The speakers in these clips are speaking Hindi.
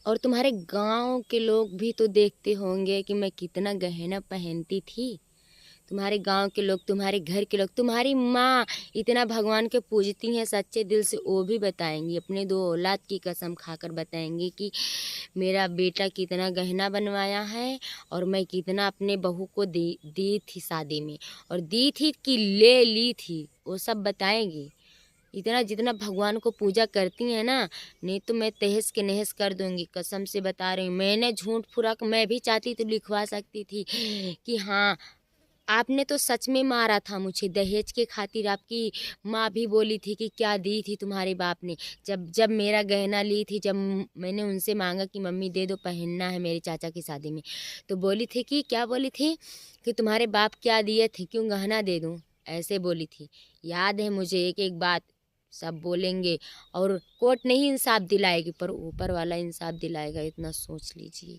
और तुम्हारे गांव के लोग भी तो देखते होंगे कि मैं कितना गहना पहनती थी। तुम्हारे गांव के लोग, तुम्हारे घर के लोग, तुम्हारी माँ इतना भगवान के पूजती हैं सच्चे दिल से, वो भी बताएंगी, अपने दो औलाद की कसम खाकर बताएंगी कि मेरा बेटा कितना गहना बनवाया है और मैं कितना अपने बहू को दी थी शादी में, और दी थी कि ले ली थी, वो सब बताएंगी। इतना जितना भगवान को पूजा करती हैं ना, नहीं तो मैं तहस के नहस कर दूंगी, कसम से बता रही हूँ। मैंने झूठ फुराक मैं भी चाहती तो लिखवा सकती थी कि हाँ आपने तो सच में मारा था मुझे दहेज के खातिर। आपकी माँ भी बोली थी कि क्या दी थी तुम्हारे बाप ने, जब जब मेरा गहना ली थी, जब मैंने उनसे मांगा कि मम्मी दे दो पहनना है मेरे चाचा की शादी में, तो बोली थी कि क्या बोली थी कि तुम्हारे बाप क्या दिए थे, क्यों गहना दे दूँ, ऐसे बोली थी। याद है मुझे एक एक बात, सब बोलेंगे और कोर्ट नहीं इंसाफ दिलाएगी पर ऊपर वाला इंसाफ दिलाएगा, इतना सोच लीजिए।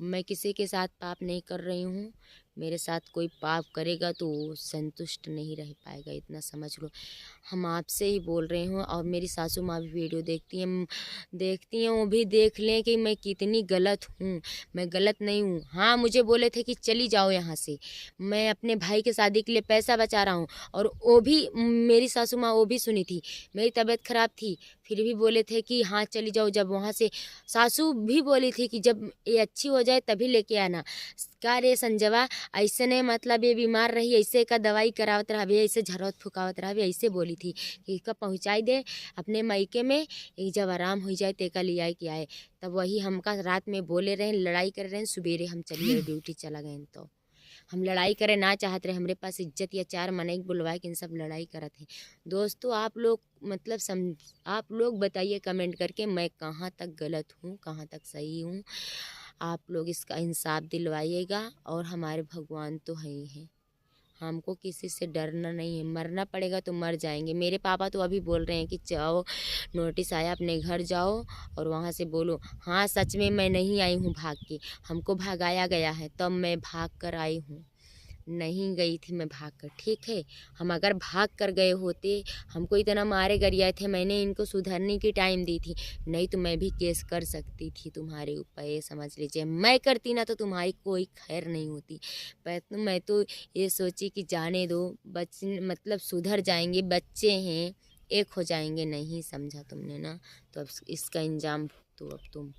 मैं किसी के साथ पाप नहीं कर रही हूँ, मेरे साथ कोई पाप करेगा तो वो संतुष्ट नहीं रह पाएगा, इतना समझ लो। हम आपसे ही बोल रही हूँ, और मेरी सासू माँ भी वीडियो देखती हैं, वो भी देख लें कि मैं कितनी गलत हूँ। मैं गलत नहीं हूँ। हाँ मुझे बोले थे कि चली जाओ यहाँ से, मैं अपने भाई के शादी के लिए पैसा बचा रहा हूँ, और वो भी मेरी सासू माँ वो भी सुनी थी, मेरी तबीयत खराब थी, फिर भी बोले थे कि हाँ चली जाओ। जब वहाँ से सासू भी बोली थी कि जब ये अच्छी हो जाए तभी लेके आना। का रे संजवा, ऐसे नहीं मतलब ये बीमार रही ऐसे का दवाई करावत रहा, ऐसे झरवत फुकावत रहा, ऐसे बोली थी कि इसका पहुँचाई दे अपने मायके में, एक जब आराम हो जाए तेका ले आए कि आए। तब वही हमका रात में बोले रहे, लड़ाई कर रहे हैं, सवेरे हम चलिए ड्यूटी चला गए। तो हम लड़ाई करे ना चाहते रहे, हमारे पास इज्जत या चार मने बुलवाए कि इन सब लड़ाई करत हैं। दोस्तों आप लोग मतलब आप लोग बताइए कमेंट करके मैं कहाँ तक गलत हूँ कहाँ तक सही हूँ। आप लोग इसका इंसाफ दिलवाइएगा, और हमारे भगवान तो है ही हैं, हमको किसी से डरना नहीं है, मरना पड़ेगा तो मर जाएंगे। मेरे पापा तो अभी बोल रहे हैं कि जाओ नोटिस आया अपने घर जाओ और वहाँ से बोलो हाँ सच में मैं नहीं आई हूँ भाग के, हमको भगाया गया है तब मैं भाग कर आई हूँ, नहीं गई थी मैं भाग कर। ठीक है, हम अगर भाग कर गए होते, हमको इतना मारे गरियाए थे, मैंने इनको सुधरने की टाइम दी थी, नहीं तो मैं भी केस कर सकती थी तुम्हारे ऊपर, ये समझ लीजिए। मैं करती ना तो तुम्हारी कोई खैर नहीं होती, पर मैं तो ये सोची कि जाने दो, बच्चे मतलब सुधर जाएंगे, बच्चे हैं एक हो जाएंगे, नहीं समझा तुमने ना, तो अब इसका इंजाम भुगतो अब तुम।